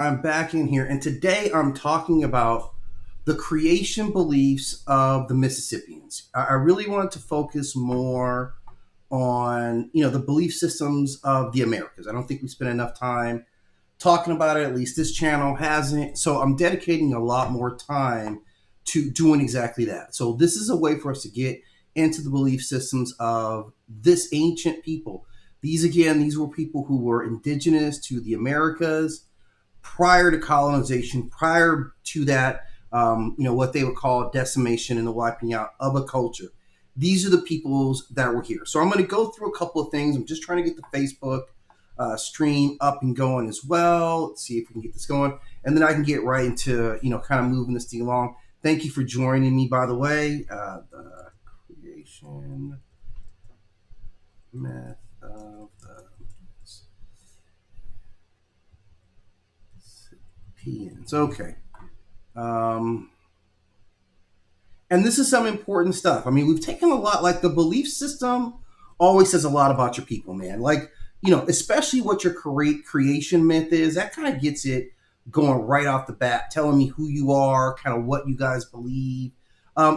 I'm back in here, and today I'm talking about the creation beliefs of the Mississippians. I really wanted to focus more on the belief systems of the Americas. I don't think we spent enough time talking about it. At least this channel hasn't. So I'm dedicating a lot more time to doing exactly that. So this is a way for us to get into the belief systems of this ancient people. These were people who were indigenous to the Americas prior to colonization, prior to that, what they would call decimation and the wiping out of a culture. These are the peoples that were here. So I'm going to go through a couple of things. I'm just trying to get the Facebook stream up and going as well. Let's see if we can get this going. And then I can get right into, kind of moving this thing along. Thank you for joining me, by the way. The creation myth of the Mississippians. Okay. Um, and this is some important stuff. I mean, we've taken a lot, like the belief system always says a lot about your people, man. Like, especially what your creation myth is, that kind of gets it going right off the bat, telling me who you are, kind of what you guys believe.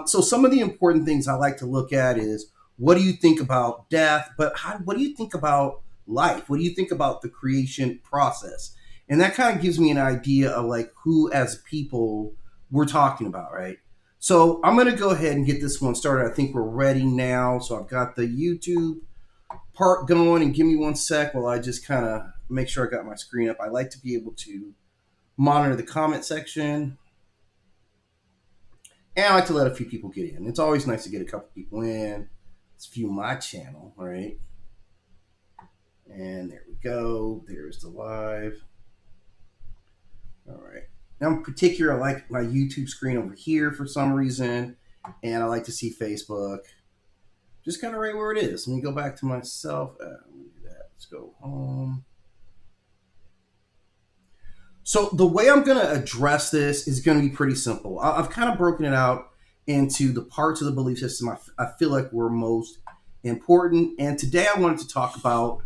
So some of the important things I like to look at is what do you think about death, but what do you think about life? What do you think about the creation process? And that kind of gives me an idea of like who as people we're talking about, right? So I'm going to go ahead and get this one started. I think we're ready now. So I've got the YouTube part going, and give me one sec while I just kind of make sure I got my screen up. I like to be able to monitor the comment section, and I like to let a few people get in. It's always nice to get a couple people in. Let's view my channel, right? And there we go. There's the live. All right. Now, in particular, I like my YouTube screen over here for some reason, and I like to see Facebook just kind of right where it is. Let me go back to myself. Let me do that. Let's go home. So the way I'm going to address this is going to be pretty simple. I've kind of broken it out into the parts of the belief system I feel like were most important. And today I wanted to talk about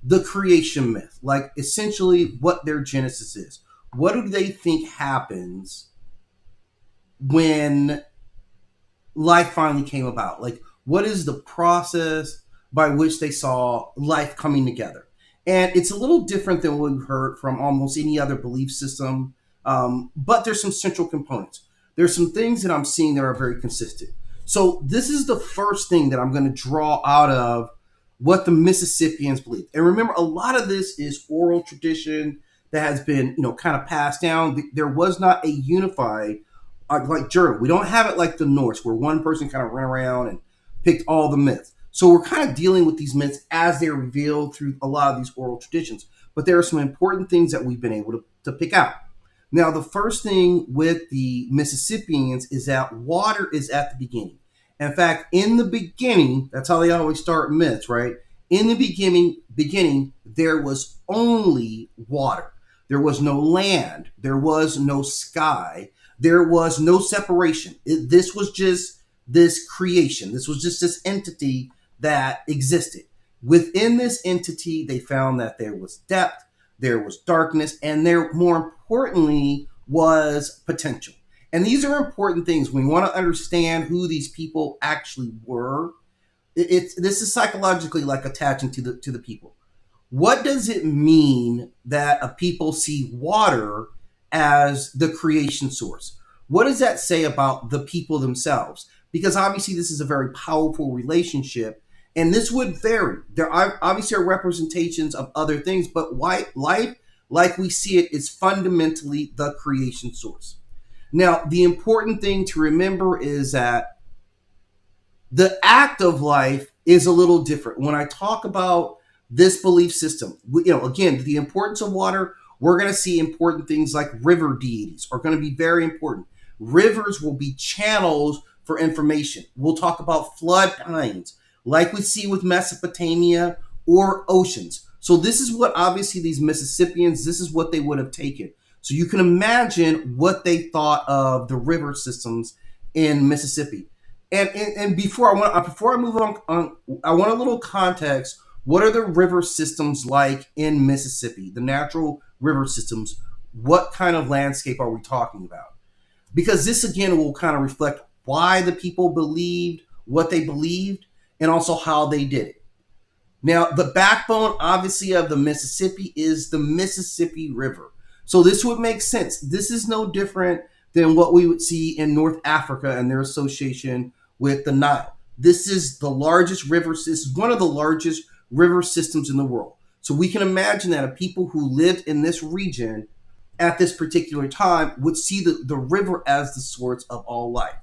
the creation myth, like essentially what their genesis is. What do they think happens when life finally came about? Like, what is the process by which they saw life coming together? And it's a little different than what we've heard from almost any other belief system, but there's some central components. There's some things that I'm seeing that are very consistent. So this is the first thing that I'm going to draw out of what the Mississippians believe. And remember, a lot of this is oral tradition that has been, kind of passed down. There was not a unified, like journal. We don't have it like the Norse, where one person kind of ran around and picked all the myths. So we're kind of dealing with these myths as they're revealed through a lot of these oral traditions. But there are some important things that we've been able to pick out. Now, the first thing with the Mississippians is that water is at the beginning. In fact, in the beginning, that's how they always start myths, right? In the beginning, there was only water. There was no land. There was no sky. There was no separation. This was just this creation. This was just this entity that existed. Within this entity, they found that there was depth, there was darkness, and there, more importantly, was potential. And these are important things. We want to understand who these people actually were. This is psychologically like attaching to the people. What does it mean that a people see water as the creation source? What does that say about the people themselves? Because obviously this is a very powerful relationship, and this would vary. There are obviously are representations of other things, but life, like we see it, is fundamentally the creation source. Now, the important thing to remember is that the act of life is a little different. When I talk about this belief system, again, the importance of water, we're going to see important things like river deities are going to be very important. Rivers will be channels for information. We'll talk about flood plains, like we see with Mesopotamia, or oceans. So this is what obviously these Mississippians, this is what they would have taken. So you can imagine what they thought of the river systems in Mississippi. And before I move on, I want a little context. What are the river systems like in Mississippi? The natural river systems. what kind of landscape are we talking about? Because this again will kind of reflect why the people believed what they believed and also how they did it. Now, the backbone, obviously, of the Mississippi is the Mississippi River. So this would make sense. This is no different than what we would see in North Africa and their association with the Nile. This is the largest river. This is one of the largest river systems in the world. So we can imagine that a people who lived in this region at this particular time would see the river as the source of all life.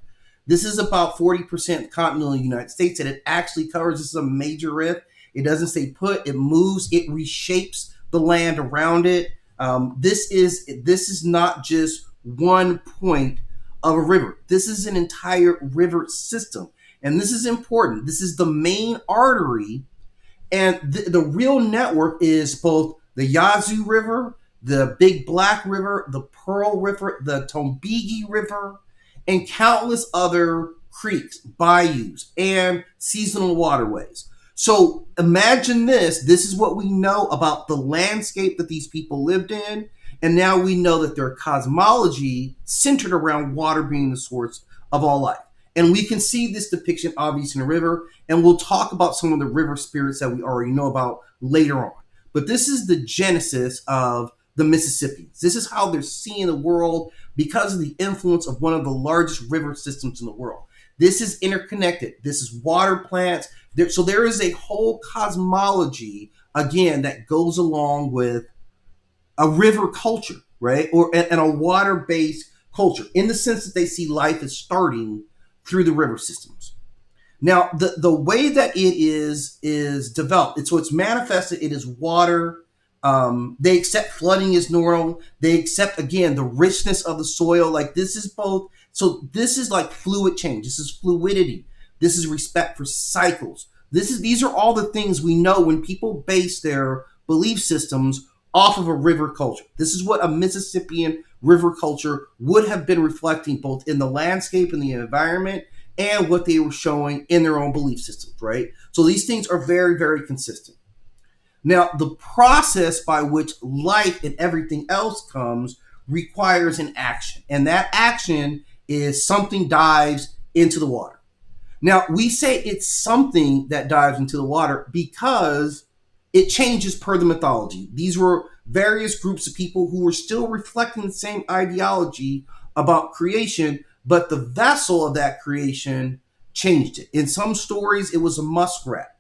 This is about 40% continental United States, and it actually covers, this is a major rift. It doesn't stay put, it moves, it reshapes the land around it. This is not just one point of a river. This is an entire river system. And this is important. This is the main artery. And the real network is both the Yazoo River, the Big Black River, the Pearl River, the Tombigbee River, and countless other creeks, bayous, and seasonal waterways. So imagine this. This is what we know about the landscape that these people lived in. And now we know that their cosmology centered around water being the source of all life. And we can see this depiction obviously in a river. And we'll talk about some of the river spirits that we already know about later on. But this is the genesis of the Mississippians. This is how they're seeing the world because of the influence of one of the largest river systems in the world. This is interconnected. This is water plants. So there is a whole cosmology, again, that goes along with a river culture, right? And a water-based culture in the sense that they see life as starting through the river systems. Now, the way that it is developed, so it's manifested, it is water. They accept flooding is normal. They accept, again, the richness of the soil. Like this is both. So this is like fluid change. This is fluidity. This is respect for cycles. These are all the things we know when people base their belief systems off of a river culture. This is what a Mississippian river culture would have been reflecting both in the landscape and the environment and what they were showing in their own belief systems, right? So these things are very, very consistent. Now, the process by which life and everything else comes requires an action. And that action is something dives into the water. Now, we say it's something that dives into the water because it changes per the mythology. These were various groups of people who were still reflecting the same ideology about creation, but the vessel of that creation changed it. In some stories, it was a muskrat.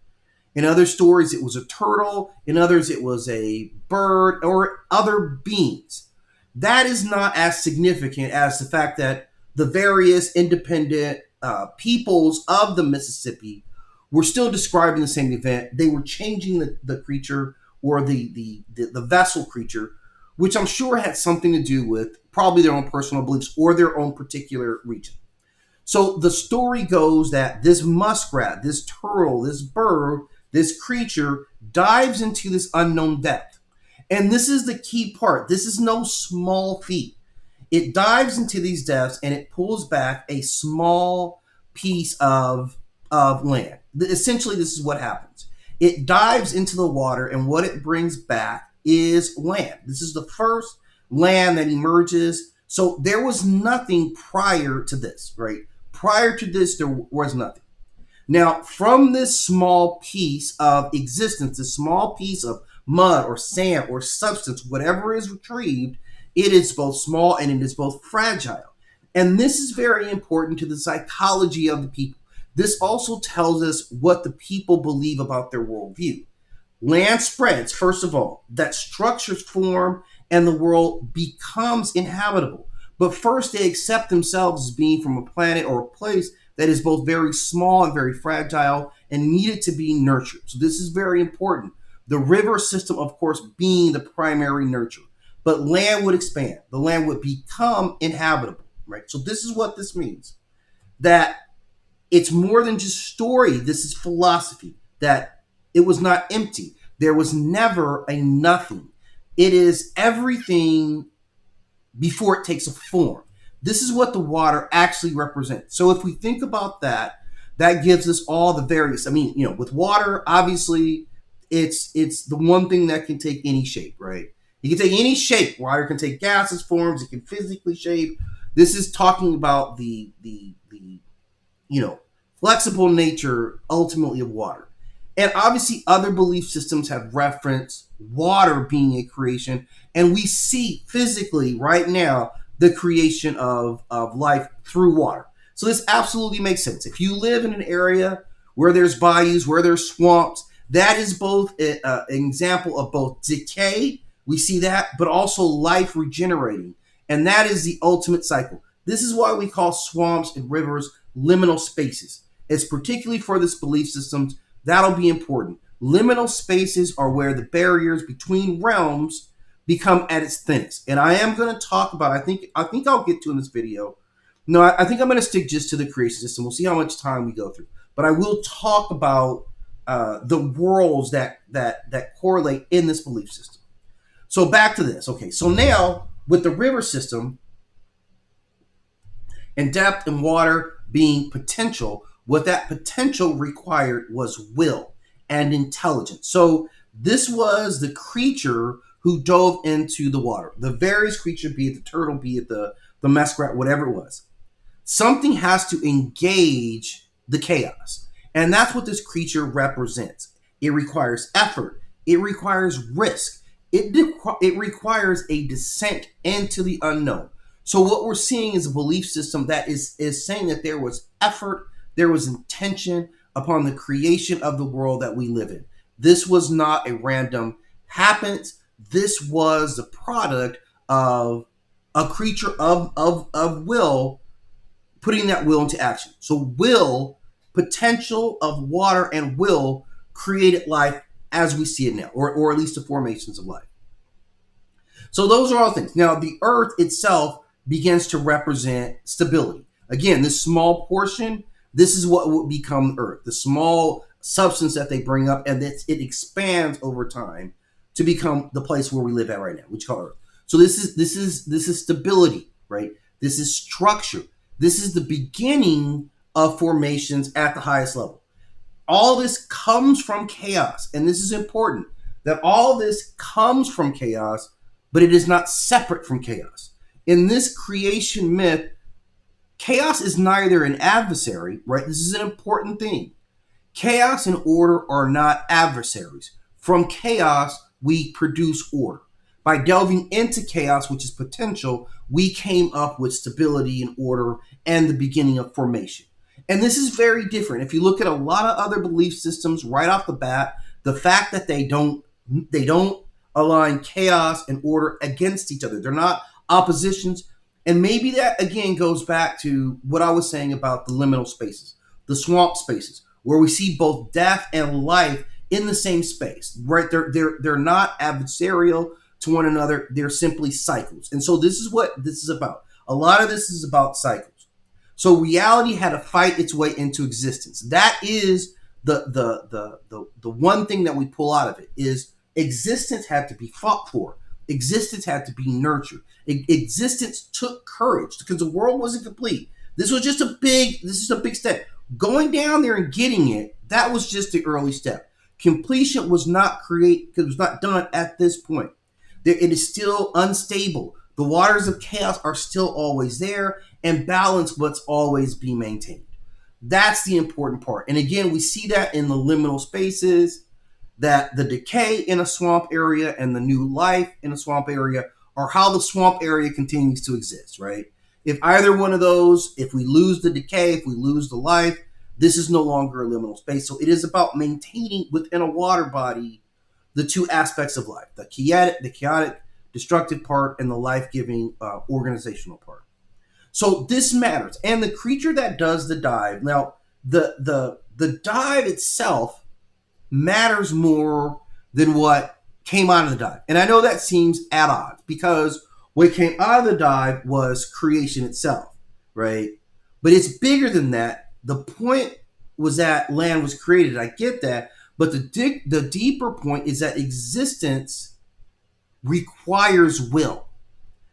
In other stories, it was a turtle. In others, it was a bird or other beings. That is not as significant as the fact that the various independent peoples of the Mississippi were still describing the same event. They were changing the creature or the vessel creature, which I'm sure had something to do with probably their own personal beliefs or their own particular region. So the story goes that this muskrat, this turtle, this bird, this creature dives into this unknown depth. And this is the key part. This is no small feat. It dives into these depths and it pulls back a small piece of land. Essentially, this is what happens. It dives into the water, and what it brings back is land. This is the first land that emerges. So there was nothing prior to this, right? Prior to this, there was nothing. Now, from this small piece of existence, this small piece of mud or sand or substance, whatever is retrieved, it is both small and it is both fragile. And this is very important to the psychology of the people. This also tells us what the people believe about their worldview. Land spreads, first of all, that structures form and the world becomes inhabitable. But first, they accept themselves as being from a planet or a place that is both very small and very fragile and needed to be nurtured. So this is very important. The river system, of course, being the primary nurture. But land would expand. The land would become inhabitable, right? So this is what this means. That it's more than just story. This is philosophy. That it was not empty. There was never a nothing. It is everything before it takes a form. This is what the water actually represents. So if we think about that, that gives us all the various, with water, obviously, it's the one thing that can take any shape, right? It can take any shape. Water can take gases, forms. It can physically shape. This is talking about the flexible nature ultimately of water. And obviously, other belief systems have referenced water being a creation, and we see physically right now the creation of life through water. So this absolutely makes sense. If you live in an area where there's bayous, where there's swamps, that is both an example of both decay, we see that, but also life regenerating. And that is the ultimate cycle. This is why we call swamps and rivers liminal spaces. It's particularly for this belief systems. That'll be important. Liminal spaces are where the barriers between realms become at its thinnest. And I am going to talk about, I think I'll get to in this video. No, I think I'm going to stick just to the creation system. We'll see how much time we go through. But I will talk about the worlds that correlate in this belief system. So back to this. Okay, so now with the river system and depth and water being potential, what that potential required was will and intelligence. So this was the creature who dove into the water. The various creature, be it the turtle, be it the muskrat, whatever it was. Something has to engage the chaos. And that's what this creature represents. It requires effort. It requires risk. It requires a descent into the unknown. So what we're seeing is a belief system that is saying that there was effort, there was intention upon the creation of the world that we live in. This was not a random happenstance. This was the product of a creature of will, putting that will into action. So will, potential of water and will created life as we see it now, or at least the formations of life. So those are all things. Now, the earth itself begins to represent stability. Again, this small portion, this is what will become earth, the small substance that they bring up, and it expands over time to become the place where we live at right now, which we call earth. So this is stability, right? This is structure. This is the beginning of formations at the highest level. All this comes from chaos, and this is important, that all this comes from chaos, but it is not separate from chaos. In this creation myth, chaos is neither an adversary, right? This is an important thing. Chaos and order are not adversaries. From chaos, we produce order. By delving into chaos, which is potential, we came up with stability and order and the beginning of formation. And this is very different. If you look at a lot of other belief systems right off the bat, the fact that they don't align chaos and order against each other. They're not oppositions. And maybe that, again, goes back to what I was saying about the liminal spaces, the swamp spaces, where we see both death and life in the same space, right? They're not adversarial to one another. They're simply cycles. And so this is what this is about. A lot of this is about cycles. So reality had to fight its way into existence. That is the one thing that we pull out of it is existence had to be fought for. Existence had to be nurtured. Existence took courage because the world wasn't complete. This is a big step. Going down there and getting it, that was just the early step. Completion was not done at this point. It is still unstable. The waters of chaos are still always there, and balance must always be maintained. That's the important part. And again, we see that in the liminal spaces, that the decay in a swamp area and the new life in a swamp area are how the swamp area continues to exist, right? If either one of those, if we lose the decay, if we lose the life, this is no longer a liminal space. So it is about maintaining within a water body the two aspects of life, the chaotic, destructive part, and the life-giving organizational part. So this matters. And the creature that does the dive, now the dive itself matters more than what came out of the dive. And I know that seems at odds because what came out of the dive was creation itself, right? But it's bigger than that. The point was that land was created. I get that. But the deeper point is that existence requires will.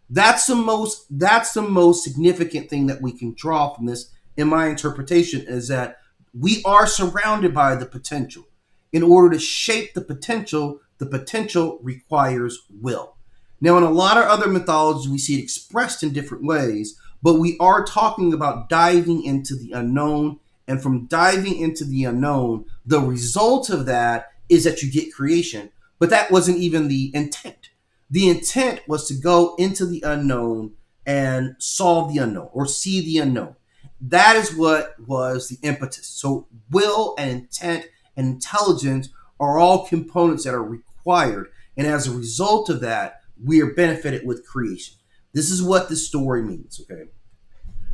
That's the most significant thing that we can draw from this, in my interpretation, is that we are surrounded by the potential. In order to shape the potential requires will. Now, in a lot of other mythologies, we see it expressed in different ways, but we are talking about diving into the unknown. And from diving into the unknown, the result of that is that you get creation. But that wasn't even the intent. The intent was to go into the unknown and solve the unknown or see the unknown. That is what was the impetus. So, will and intent and intelligence are all components that are required. And as a result of that, we are benefited with creation. This is what this story means, okay?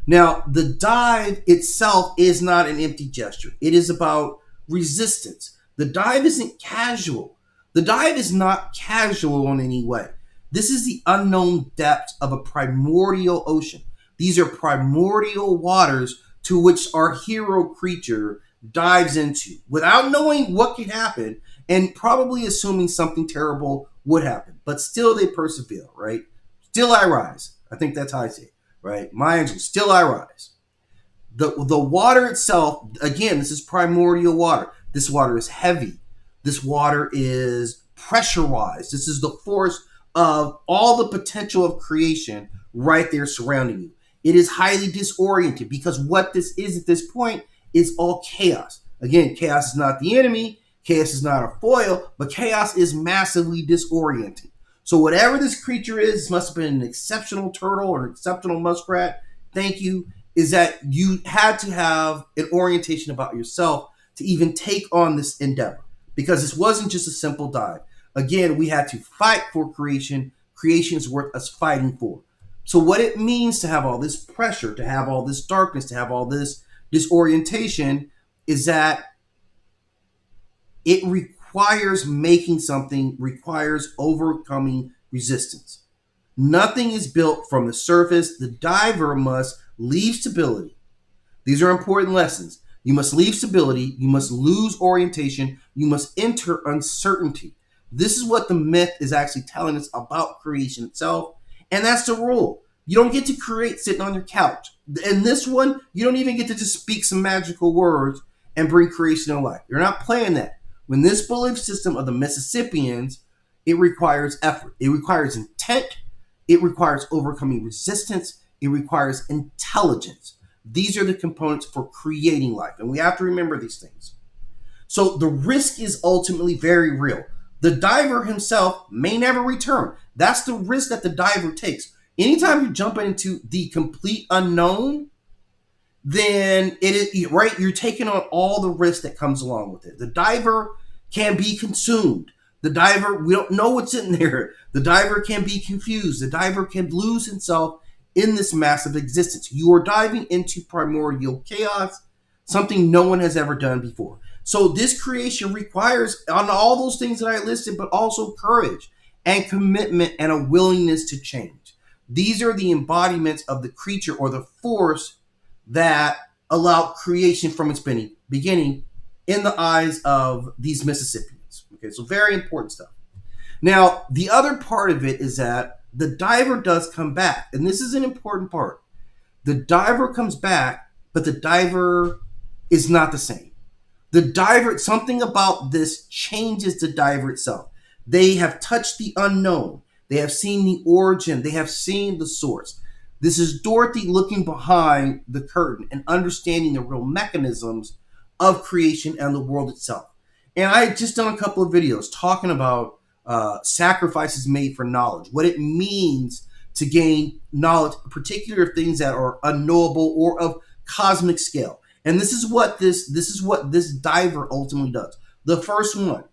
Now, the dive itself is not an empty gesture. It is about resistance. The dive isn't casual. The dive is not casual in any way. This is the unknown depths of a primordial ocean. These are primordial waters to which our hero creature dives into without knowing what could happen and probably assuming something terrible would happen. But still they persevere, right? Still I rise. I think that's how I say it, right? My angel, still I rise. The water itself, again, this is primordial water. This water is heavy. This water is pressurized. This is the force of all the potential of creation right there surrounding you. It is highly disoriented because what this is at this point is all chaos. Again, chaos is not the enemy. Chaos is not a foil, but chaos is massively disorienting. So whatever this creature is, must have been an exceptional turtle or an exceptional muskrat. Thank you. Is that you had to have an orientation about yourself to even take on this endeavor, because this wasn't just a simple dive. Again, we had to fight for creation. Creation is worth us fighting for. So what it means to have all this pressure, to have all this darkness, to have all this disorientation is that it requires making something, requires overcoming resistance. Nothing is built from the surface. The diver must leave stability. These are important lessons. You must leave stability. You must lose orientation. You must enter uncertainty. This is what the myth is actually telling us about creation itself. And that's the rule. You don't get to create sitting on your couch. In this one, you don't even get to just speak some magical words and bring creation to life. You're not playing that. When this belief system of the Mississippians, it requires effort. It requires intent. It requires overcoming resistance. It requires intelligence. These are the components for creating life. And we have to remember these things. So the risk is ultimately very real. The diver himself may never return. That's the risk that the diver takes. Anytime you jump into the complete unknown, then it is right. You're taking on all the risk that comes along with it. The diver can be consumed. The diver, we don't know what's in there. The diver can be confused. The diver can lose himself in this massive existence. You are diving into primordial chaos, something no one has ever done before. So this creation requires on all those things that I listed, but also courage and commitment and a willingness to change. These are the embodiments of the creature or the force that allowed creation from its beginning in the eyes of these Mississippians. Okay, so very important stuff. Now, the other part of it is that the diver does come back, and this is an important part. The diver comes back, but the diver is not the same. The diver, something about this changes the diver itself. They have touched the unknown. They have seen the origin. They have seen the source. This is Dorothy looking behind the curtain and understanding the real mechanisms of creation and the world itself. And I had just done a couple of videos talking about sacrifices made for knowledge, what it means to gain knowledge, particular things that are unknowable or of cosmic scale. And this is what this diver ultimately does. The first one.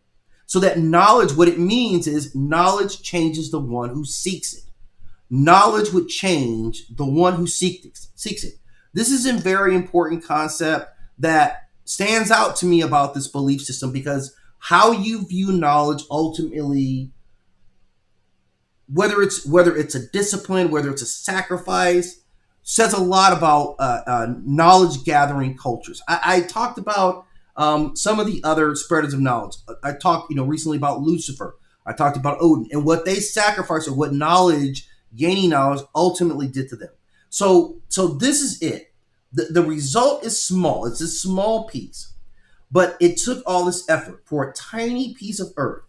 So that knowledge, what it means is knowledge changes the one who seeks it. Knowledge would change the one who seeks it. This is a very important concept that stands out to me about this belief system, because how you view knowledge ultimately, whether it's a discipline, whether it's a sacrifice, says a lot about knowledge gathering cultures. I talked about some of the other spreaders of knowledge. I talked recently about Lucifer. I talked about Odin and what they sacrificed, or what gaining knowledge ultimately did to them. So this is it. The result is small. It's a small piece. But it took all this effort for a tiny piece of earth,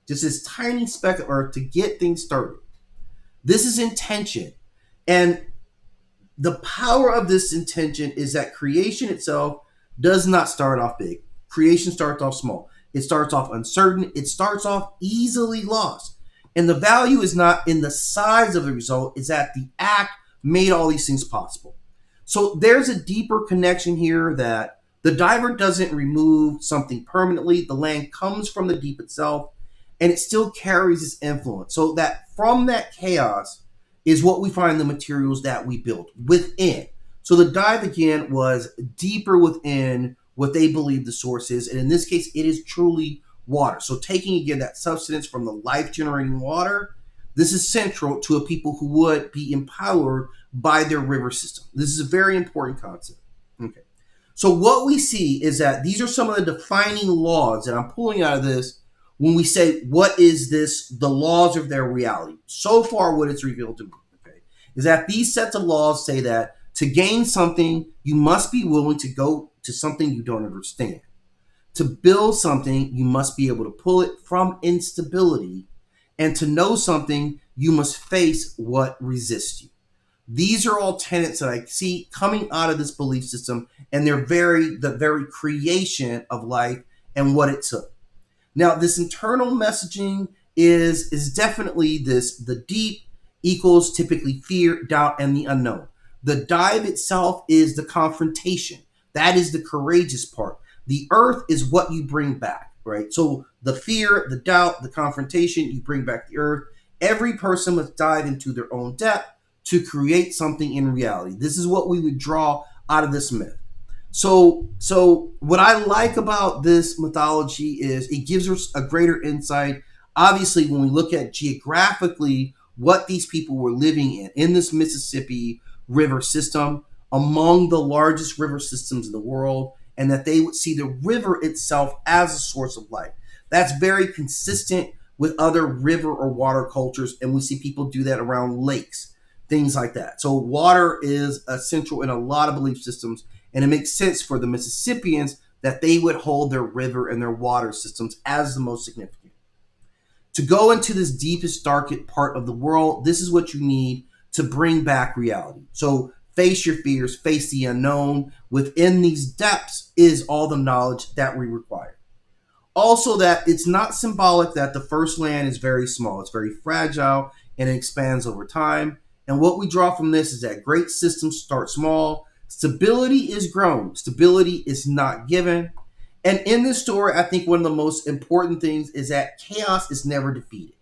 just this tiny speck of earth, to get things started. This is intention. And the power of this intention is that creation itself does not start off big. Creation starts off small. It starts off uncertain. It starts off easily lost. And the value is not in the size of the result, it's that the act made all these things possible. So there's a deeper connection here that the diver doesn't remove something permanently. The land comes from the deep itself, and it still carries its influence. So that from that chaos is what we find the materials that we build within. So the dive again was deeper within what they believe the source is, and in this case, it is truly water. So taking again that substance from the life-generating water, this is central to a people who would be empowered by their river system. This is a very important concept. Okay. So what we see is that these are some of the defining laws that I'm pulling out of this when we say, what is this, the laws of their reality? So far, what it's revealed to me, okay, is that these sets of laws say that to gain something, you must be willing to go to something you don't understand. To build something, you must be able to pull it from instability. And to know something, you must face what resists you. These are all tenets that I see coming out of this belief system, and they're the very creation of life and what it took. Now, this internal messaging is definitely this: the deep equals typically fear, doubt, and the unknown. The dive itself is the confrontation. That is the courageous part. The earth is what you bring back, right? So the fear, the doubt, the confrontation, you bring back the earth. Every person must dive into their own depth to create something in reality. This is what we would draw out of this myth. So what I like about this mythology is it gives us a greater insight. Obviously, when we look at geographically what these people were living in this Mississippi river system, among the largest river systems in the world, and that they would see the river itself as a source of life. That's very consistent with other river or water cultures, and we see people do that around lakes, things like that. So water is essential in a lot of belief systems, and it makes sense for the Mississippians that they would hold their river and their water systems as the most significant. To go into this deepest, darkest part of the world, this is what you need to bring back reality. So face your fears, face the unknown. Within these depths is all the knowledge that we require. Also, that it's not symbolic that the first land is very small. It's very fragile and it expands over time. And what we draw from this is that great systems start small. Stability is grown. Stability is not given. And in this story, I think one of the most important things is that chaos is never defeated.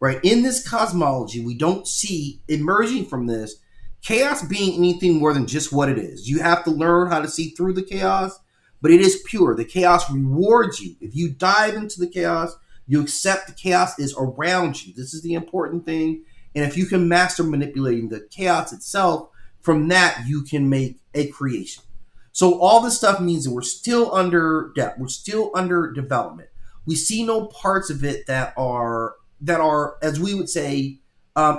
Right? In this cosmology, we don't see emerging from this chaos being anything more than just what it is. You have to learn how to see through the chaos, but it is pure. The chaos rewards you. If you dive into the chaos, you accept the chaos is around you. This is the important thing. And if you can master manipulating the chaos itself, from that, you can make a creation. So all this stuff means that we're still under depth. We're still under development. We see no parts of it that are, as we would say,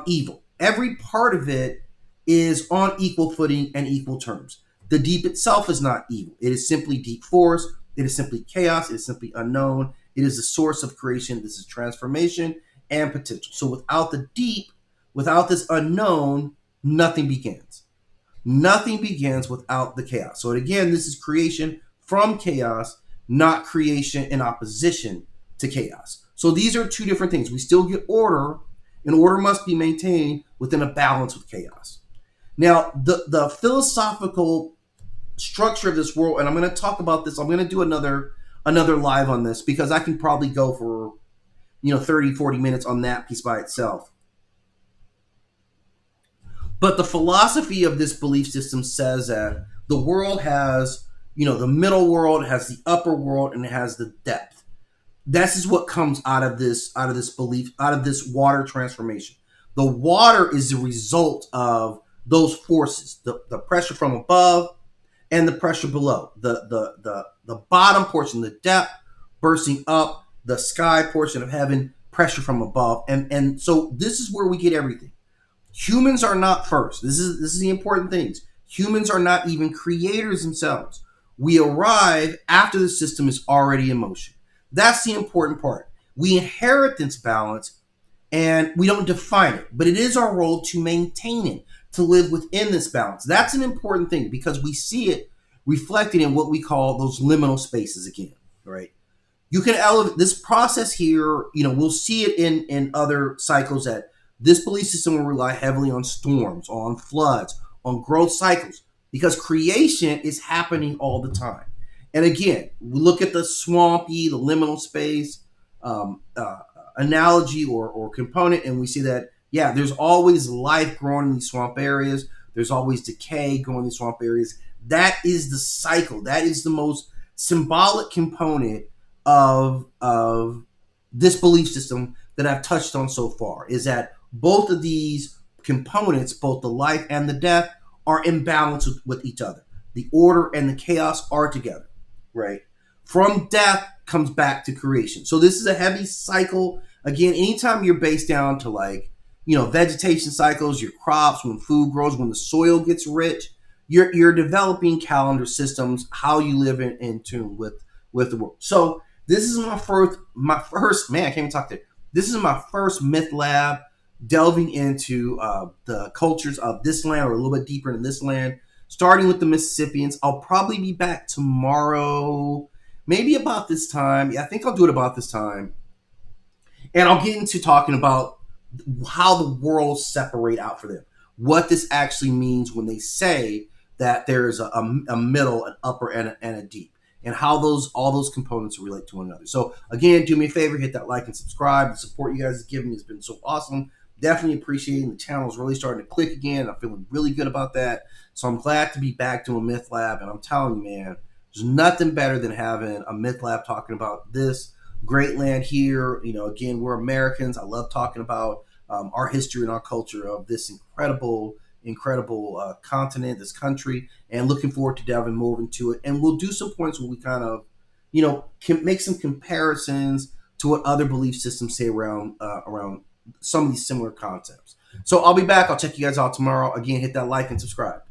evil. Every part of it is on equal footing and equal terms. The deep itself is not evil. It is simply deep force. It is simply chaos. It is simply unknown. It is the source of creation. This is transformation and potential. So without the deep, without this unknown, nothing begins. Nothing begins without the chaos. So again, this is creation from chaos, not creation in opposition to chaos. So these are two different things. We still get order, and order must be maintained within a balance with chaos. Now, the philosophical structure of this world, and I'm going to talk about this. I'm going to do another live on this because I can probably go for 30, 40 minutes on that piece by itself. But the philosophy of this belief system says that the world has, the middle world, it has the upper world, and it has the depth. This is what comes out of this belief, out of this water transformation. The water is the result of those forces, the pressure from above and the pressure below. The bottom portion, the depth, bursting up, the sky portion of heaven, pressure from above. And so this is where we get everything. Humans are not first. This is the important things. Humans are not even creators themselves. We arrive after the system is already in motion. That's the important part. We inherit this balance and we don't define it, but it is our role to maintain it, to live within this balance. That's an important thing because we see it reflected in what we call those liminal spaces again, right? You can elevate this process here. We'll see it in other cycles that this belief system will rely heavily on storms, on floods, on growth cycles, because creation is happening all the time. And again, we look at the swampy, the liminal space analogy or component, and we see that, yeah, there's always life growing in these swamp areas. There's always decay going in these swamp areas. That is the cycle. That is the most symbolic component of this belief system that I've touched on so far, is that both of these components, both the life and the death, are in balance with each other. The order and the chaos are together, right? From death comes back to creation. So this is a heavy cycle. Again, anytime you're based down to vegetation cycles, your crops, when food grows, when the soil gets rich, you're developing calendar systems, how you live in tune with the world. So this is my first man. I can't even talk to it. This is my first Mythlab, delving into the cultures of this land, or a little bit deeper into this land, starting with the Mississippians. I'll probably be back tomorrow, maybe about this time. Yeah, I think I'll do it about this time. And I'll get into talking about how the worlds separate out for them, what this actually means when they say that there is a middle, an upper, and a deep, and how all those components relate to one another. So again, do me a favor, hit that like and subscribe. The support you guys have given me has been so awesome. Definitely appreciating. The channel is really starting to click again. I'm feeling really good about that. So I'm glad to be back doing Mythlab, and I'm telling you, man, there's nothing better than having a Mythlab talking about this great land here. Again, we're Americans. I love talking about our history and our culture of this incredible continent, this country, and looking forward to delving more into it. And we'll do some points where we kind of, can make some comparisons to what other belief systems say around some of these similar concepts. So I'll be back. I'll check you guys out tomorrow. Again, hit that like and subscribe.